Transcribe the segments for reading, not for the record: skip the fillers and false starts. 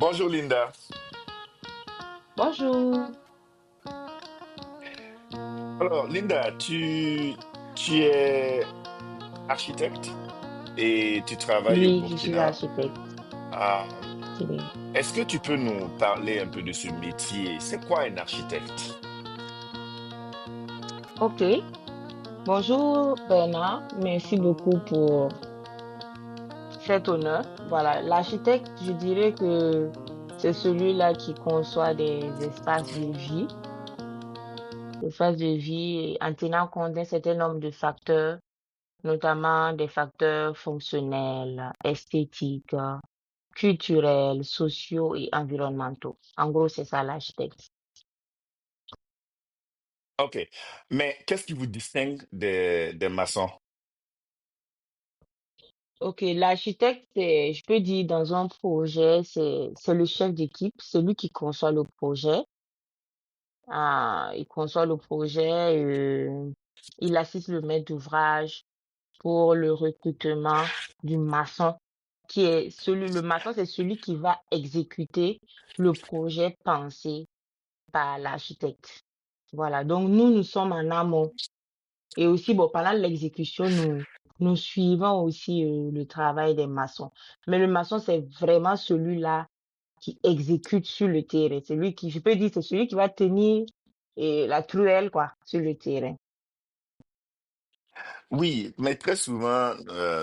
Bonjour Linda. Bonjour. Alors Linda, tu es architecte et tu travailles au Oui, je suis Burkina. architecte. Euh, Oui. Est-ce que tu peux nous parler un peu de ce métier? C'est quoi un architecte? OK. Bonjour Bernard. Merci beaucoup pour cet honneur. Voilà, l'architecte, je dirais que c'est celui-là qui conçoit des espaces de vie en tenant compte d'un certain nombre de facteurs, notamment des facteurs fonctionnels, esthétiques, culturels, sociaux et environnementaux. En gros, c'est ça l'architecte. Ok. Mais qu'est-ce qui vous distingue des maçons? Ok, l'architecte, je peux dire, dans un projet, c'est le chef d'équipe, c'est lui qui conçoit le projet. Il conçoit le projet, il assiste le maître d'ouvrage pour le recrutement du maçon, le maçon, c'est celui qui va exécuter le projet pensé par l'architecte. Voilà, donc nous sommes en amont. Et aussi, bon, pendant l'exécution, nous suivons aussi le travail des maçons. Mais le maçon, c'est vraiment celui-là qui exécute sur le terrain. C'est lui qui, je peux dire, c'est celui qui va tenir la truelle, quoi, sur le terrain. Oui, mais très souvent,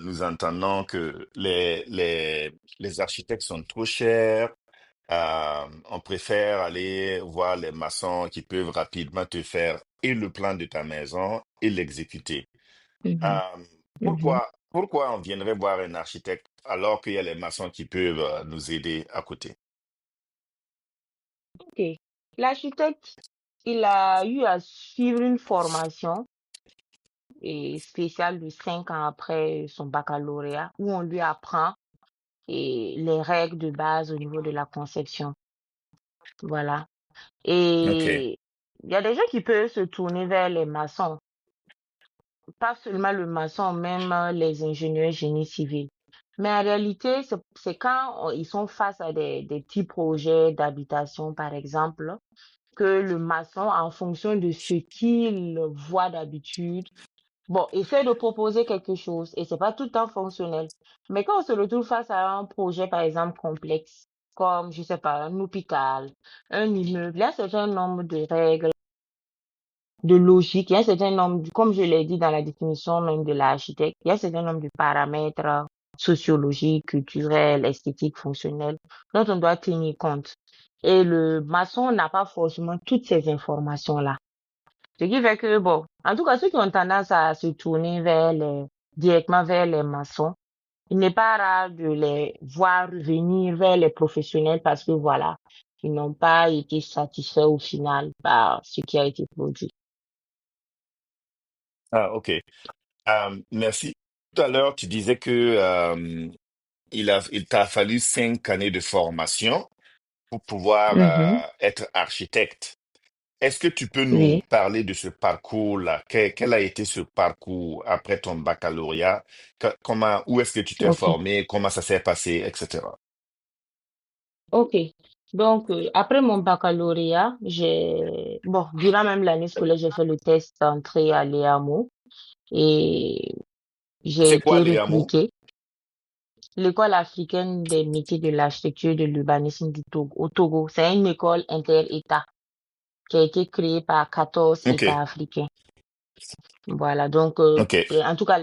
nous entendons que les architectes sont trop chers. On préfère aller voir les maçons qui peuvent rapidement te faire et le plan de ta maison et l'exécuter. Mhm, Euh, mhm. pourquoi on viendrait voir un architecte alors qu'il y a les maçons qui peuvent nous aider à côté? OK. L'architecte, il a eu à suivre une formation spéciale de 5 ans après son baccalauréat où on lui apprend les règles de base au niveau de la conception. Voilà. Ok. Et il y a des gens qui peuvent se tourner vers les maçons, pas seulement le maçon, même les ingénieurs génie civil. Mais en réalité, c'est quand ils sont face à des petits projets d'habitation, par exemple, que le maçon, en fonction de ce qu'il voit d'habitude, bon, essaie de proposer quelque chose et c'est pas tout le temps fonctionnel. Mais quand on se retrouve face à un projet, par exemple, complexe, comme, je sais pas, un hôpital, un immeuble, il y a un certain nombre de règles, de logique, il y a un certain nombre, comme je l'ai dit dans la définition même de l'architecte, il y a un certain nombre de paramètres sociologiques, culturels, esthétiques, fonctionnels dont on doit tenir compte. Et le maçon n'a pas forcément toutes ces informations-là. Ce qui fait que, bon, en tout cas, ceux qui ont tendance à se tourner directement vers les maçons, il n'est pas rare de les voir venir vers les professionnels parce que voilà, ils n'ont pas été satisfaits au final par ce qui a été produit. Ah, ok. Merci. Tout à l'heure, tu disais que il t'a fallu 5 années de formation pour pouvoir Mhm. être architecte. Est-ce que tu peux nous Oui, parler de ce parcours-là? Quel a été ce parcours après ton baccalauréat? Où est-ce que tu t'es ok, formé? Comment ça s'est passé, etc. ok. Donc, après mon baccalauréat, bon, durant même l'année scolaire, j'ai fait le test d'entrée à l'EAMO et j'ai C'est quoi été les hameaux? recrutée. L'École africaine des métiers de l'architecture et de l'urbanisme du Togo, au Togo. C'est une école inter-État qui a été créée par 14 Ok, États africains. Voilà, donc, ok. en tout cas,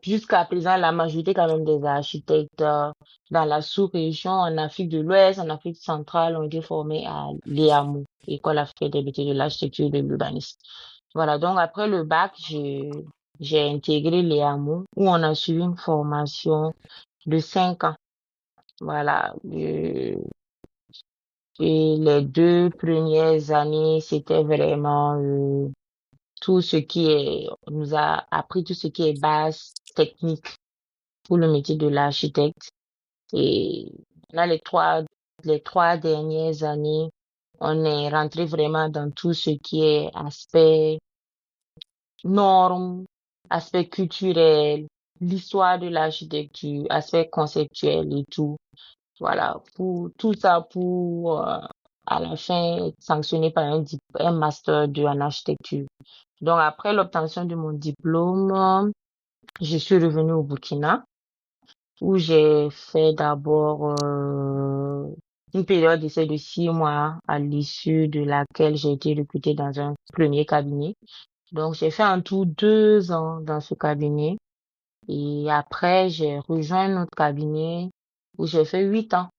jusqu'à présent, la majorité quand même des architectes dans la sous-région, en Afrique de l'Ouest, en Afrique centrale, ont été formés à l'EAMO, École africaine des métiers de l'architecture et de l'urbanisme. Voilà, donc après le bac, j'ai intégré l'EAMO où on a suivi une formation de 5 ans. Voilà. Et les 2 premières années, c'était vraiment tout ce qui on nous a appris tout ce qui est base technique pour le métier de l'architecte. Et là, les trois dernières années, on est rentré vraiment dans tout ce qui est aspect normes, aspect culturel, l'histoire de l'architecture, aspect conceptuel et tout. Voilà, pour tout ça, pour à la fin être sanctionné par un master 2 en architecture. Donc après l'obtention de mon diplôme, je suis revenue au Burkina où j'ai fait d'abord une période d'essai de 6 mois à l'issue de laquelle j'ai été recrutée dans un premier cabinet. Donc j'ai fait en tout 2 ans dans ce cabinet et après j'ai rejoint un autre cabinet où j'ai fait 8 ans.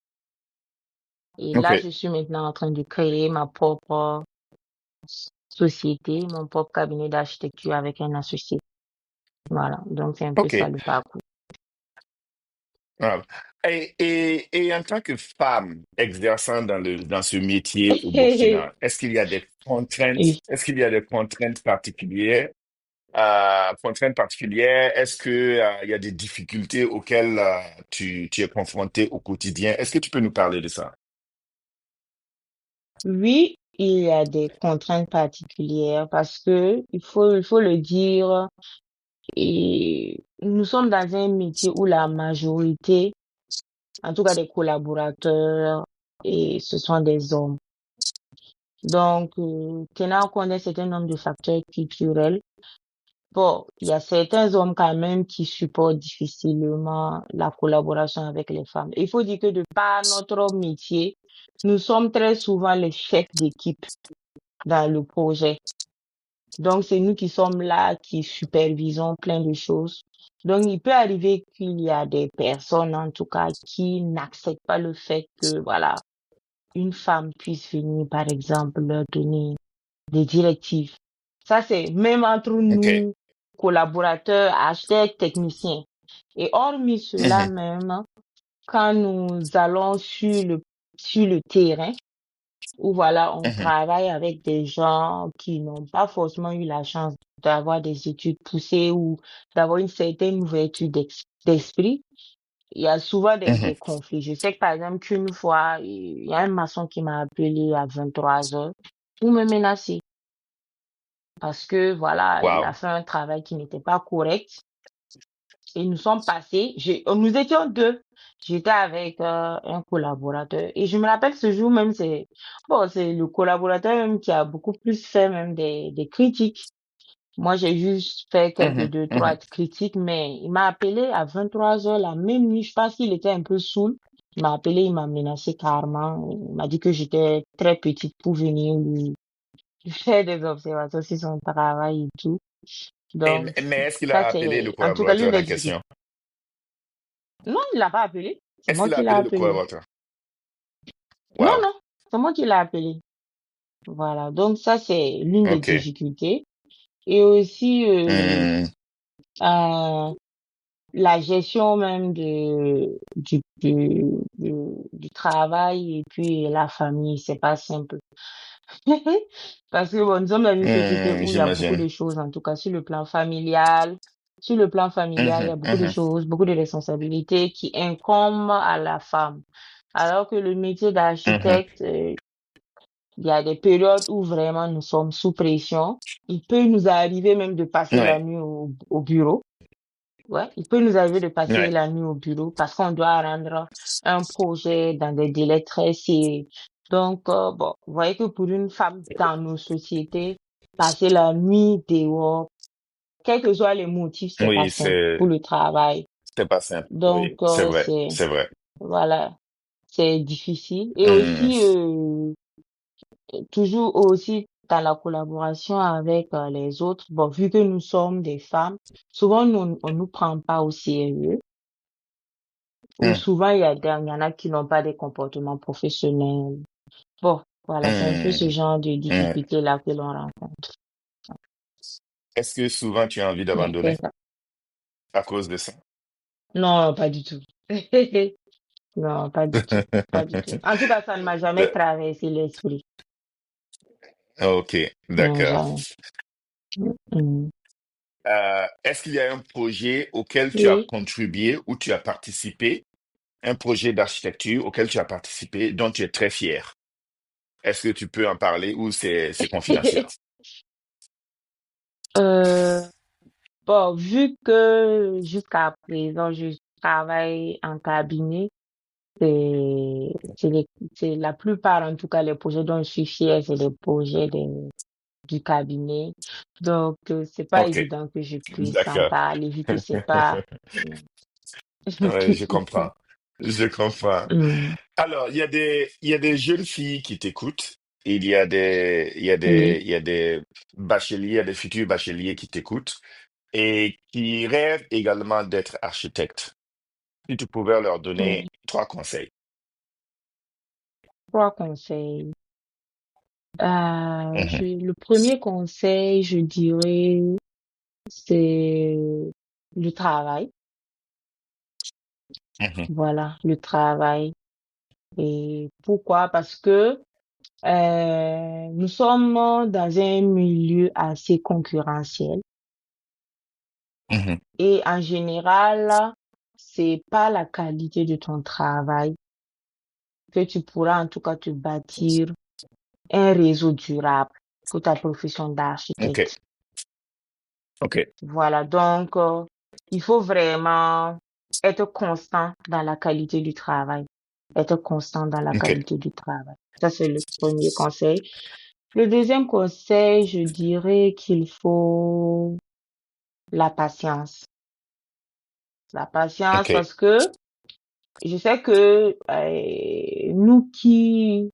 Et là, OK. je suis maintenant en train de créer ma propre société, mon propre cabinet d'architecture avec un associé. Voilà, donc c'est un peu ça OK. le parcours. Ah. Et en tant que femme exerçant dans ce métier au Burkina, est-ce qu'il y a des contraintes? Et Est-ce qu'il y a des contraintes particulières? Contraintes particulières? Est-ce que, il y a des difficultés auxquelles tu es confronté au quotidien? Est-ce que tu peux nous parler de ça? oui, il y a des contraintes particulières parce que il faut le dire, et nous sommes dans un métier où la majorité, en tout cas des collaborateurs, et ce sont des hommes. Donc, tenant compte d'un certain nombre de facteurs culturels, bon, il y a certains hommes quand même qui supportent difficilement la collaboration avec les femmes. Il faut dire que de par notre métier, nous sommes très souvent les chefs d'équipe dans le projet. Donc, c'est nous qui sommes là, qui supervisons plein de choses. Donc, il peut arriver qu'il y a des personnes, en tout cas, qui n'acceptent pas le fait que, voilà, une femme puisse venir, par exemple, leur donner des directives. Ça, c'est même entre OK. nous, collaborateurs, architectes, techniciens. Et hormis cela Mhm, même, quand nous allons sur le terrain, où voilà, on mhm. travaille avec des gens qui n'ont pas forcément eu la chance d'avoir des études poussées ou d'avoir une certaine ouverture d'esprit, il y a souvent des Mhm. conflits. Je sais que par exemple qu'une fois, il y a un maçon qui m'a appelé à 23 heures pour me menacer parce que voilà, il a Wow. fait un travail qui n'était pas correct et nous sommes passés, nous étions deux. J'étais avec un collaborateur et je me rappelle ce jour même, c'est le collaborateur même qui a beaucoup plus fait même des critiques. Moi, j'ai juste fait quelques Mhm, deux, trois mhm. critiques, mais il m'a appelé à 23 heures la même nuit. Je pense qu'il était un peu saoul. Il m'a appelé, il m'a menacé carrément. Il m'a dit que j'étais très petite pour venir lui faire des observations sur son travail et tout. Donc, Mais est-ce qu'il ça, a appelé le c'est en tout cas l'une collaborateur des en difficultés. question? Non, il l'a pas appelé. C'est Est-ce moi qu'il a qui l'ai appelé le appelé. collaborateur? Non, Wow. non, c'est moi qui l'ai appelé. Voilà. Donc, ça, c'est l'une des OK. difficultés. Et aussi, Hmm, euh, la gestion même du travail et puis la famille, c'est pas simple. Parce que bon, nous sommes dans une société où il y a beaucoup j'imagine. de choses, en tout cas sur le plan familial. Sur le plan familial, il y Mhm, a beaucoup de mhm. choses, beaucoup de responsabilités qui incombent à la femme. Alors que le métier Mhm. d'architecte, il y a des périodes où vraiment nous sommes sous pression. Il peut nous arriver même de passer la Ouais, nuit au bureau. Ouais, il peut nous arriver de passer ouais. la nuit au bureau parce qu'on doit rendre un projet dans des délais très serrés. Donc, bon, vous voyez que pour une femme dans nos sociétés, passer la nuit dehors, quels que soient les motifs, c'est pas Oui, simple pour le travail. c'est pas simple. Donc, Oui, c'est vrai. voilà, c'est difficile. Et Hmm, aussi, toujours aussi dans la collaboration avec les autres, bon, vu que nous sommes des femmes, souvent on nous prend pas au sérieux. Ou hmm, souvent, il y en a qui n'ont pas des comportements professionnels. Bon, voilà, c'est un peu ce hmm, genre de hmm. difficultés-là que l'on rencontre. Est-ce que souvent tu as envie Mais c'est d'abandonner ça. à cause de ça? Non, pas du tout. Non, pas du tout. Pas du tout. En tout cas, ça ne m'a jamais traversé l'esprit. Ok, Non, d'accord. jamais. Mm. Est-ce qu'il y a un projet auquel tu as Oui. contribué ou tu as participé, un projet d'architecture auquel tu as participé, dont tu es très fier? Est-ce que tu peux en parler ou c'est confidentiel? Euh, bon, vu que jusqu'à présent, je travaille en cabinet, C'est c'est la plupart, en tout cas, les projets dont je suis fière, c'est les projets du cabinet. Donc, c'est pas Ok, évident que je puisse en d'accord. parler vu que c'est pas. Ouais, je comprends. Je comprends. Hmm, Alors, il y a des jeunes filles qui t'écoutent. oui, Il y a des bacheliers, il y a des futurs bacheliers qui t'écoutent et qui rêvent également d'être architectes. Si tu pouvais leur donner oui. trois conseils. Trois conseils. Mhm, Le premier conseil, je dirais, c'est le travail. mhm, Voilà, le travail. Et pourquoi? Parce que nous sommes dans un milieu assez concurrentiel mhm. et en général, c'est pas la qualité de ton travail que tu pourras en tout cas te bâtir un réseau durable pour ta profession Ok, d'architecte. ok, Voilà, donc il faut vraiment être constant dans la qualité du travail. Être constant dans la ok, qualité du travail. Ça, c'est le premier conseil. Le deuxième conseil, je dirais qu'il faut la patience. La patience ok. parce que je sais que nous qui,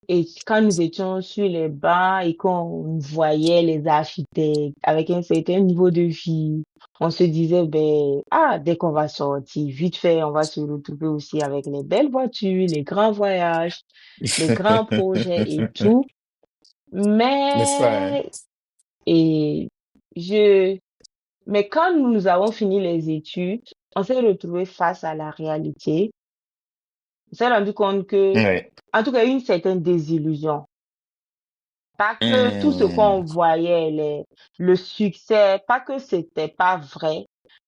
et quand nous étions sur les bancs et qu'on voyait les architectes avec un certain niveau de vie, on se disait, ben, ah, dès qu'on va sortir, vite fait, on va se retrouver aussi avec les belles voitures, les grands voyages, les grands projets et tout. N'est-ce pas, hein? Mais, et je, mais quand nous avons fini les études, on s'est retrouvé face à la réalité. On s'est rendu compte que, Oui. en tout cas, une certaine désillusion. Pas que tout ce Hmm, qu'on voyait, le succès, pas que c'était pas vrai,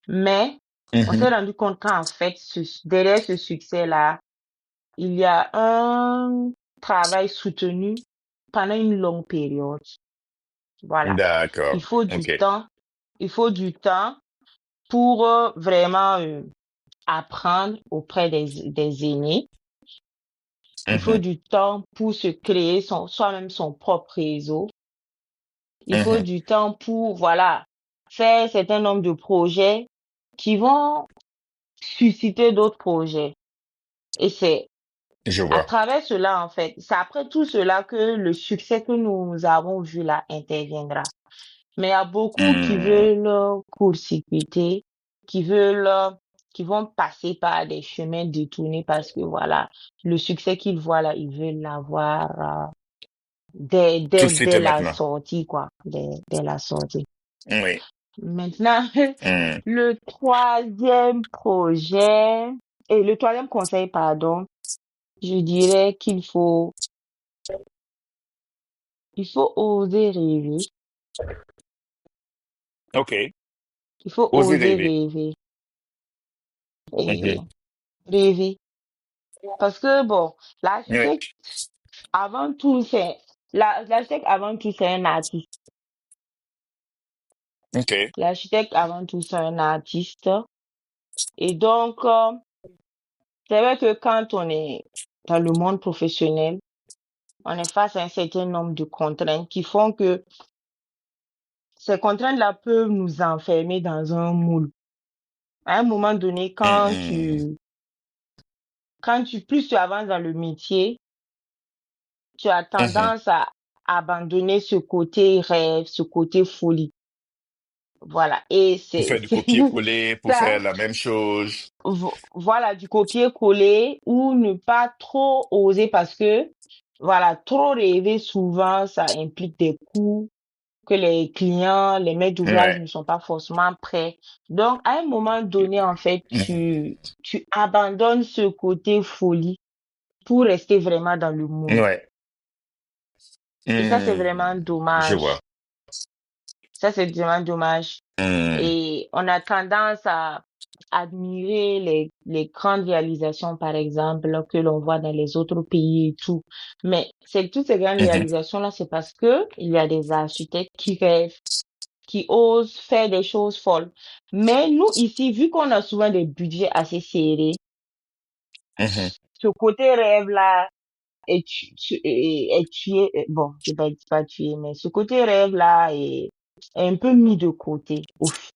mais on mhm. s'est rendu compte qu'en fait, derrière ce succès-là, il y a un travail soutenu pendant une longue période. Voilà. Il D'accord. faut du Ok. temps. Il faut du temps pour vraiment apprendre auprès des aînés. Il faut Mhm, du temps pour se créer soi-même son propre réseau. Il faut mhm. du temps pour, voilà, faire un certain nombre de projets qui vont susciter d'autres projets. Et c'est Je à vois. travers cela, en fait, c'est après tout cela que le succès que nous avons vu là interviendra. Mais il y a beaucoup qui Hmm, veulent court-circuiter, qui veulent, qui vont passer par des chemins détournés parce que voilà, le succès qu'ils voient là, ils veulent l'avoir tout de suite dès et la maintenant. sortie, quoi, dès la sortie. Oui. Maintenant, Hmm, le troisième projet, et le troisième conseil, pardon, je dirais il faut oser rêver. ok. Il faut Osez oser rêver. rêver et Mhm. rêver. Parce que bon, Oui. l'architecte, avant tout, l'architecte avant tout, c'est un artiste. Ok. L'architecte avant tout, c'est un artiste. Et donc, c'est vrai que quand on est dans le monde professionnel, on est face à un certain nombre de contraintes qui font que ces contraintes-là peuvent nous enfermer dans un moule. À un moment donné, Hmm, plus tu avances dans le métier, tu as mhm. tendance à abandonner ce côté rêve, ce côté folie. Voilà. Et Pour faire du c'est copier-coller, pour ça, faire la même chose. voilà, du copier-coller ou ne pas trop oser parce que, voilà, trop rêver souvent, ça implique des coûts que les clients, les maîtres d'ouvrage Ouais. ne sont pas forcément prêts. Donc, à un moment donné, en fait, Mhm. tu abandonnes ce côté folie pour rester vraiment dans le moule. Ouais. Et ça, c'est Hmm, vraiment je vois. dommage. Ça, c'est vraiment dommage. Hmm, Et on a tendance à admirer les grandes réalisations, par exemple, que l'on voit dans les autres pays et tout. Mais toutes ces grandes mhm, réalisations-là, c'est parce que il y a des architectes qui rêvent, qui osent faire des choses folles. Mais nous, ici, vu qu'on a souvent des budgets assez serrés, mhm. ce côté rêve-là est tué. Bon, c'est pas tué, mais ce côté rêve-là est un peu mis de côté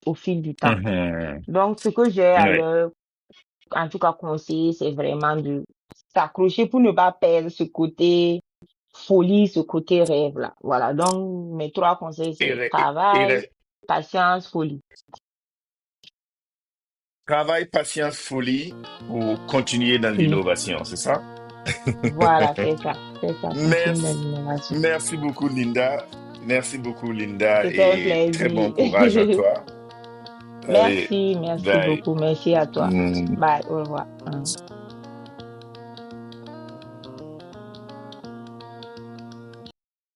au fil du temps. Mhm. Donc, ce que j'ai à Oui. leur, en tout cas, conseillé, c'est vraiment de s'accrocher pour ne pas perdre ce côté folie, ce côté rêve-là. Voilà. Donc, mes trois conseils, Et, c'est et travail, patience, folie. travail, patience, folie pour continuer dans Oui. l'innovation, c'est ça? Voilà, c'est ça. C'est ça. Continue dans Merci, l'innovation. merci beaucoup, Linda. Merci beaucoup, Linda, C'était un et très bon plaisir. courage à toi. Allez, Merci, merci bye. beaucoup. Merci à toi. Mm. Bye, au revoir. Mm.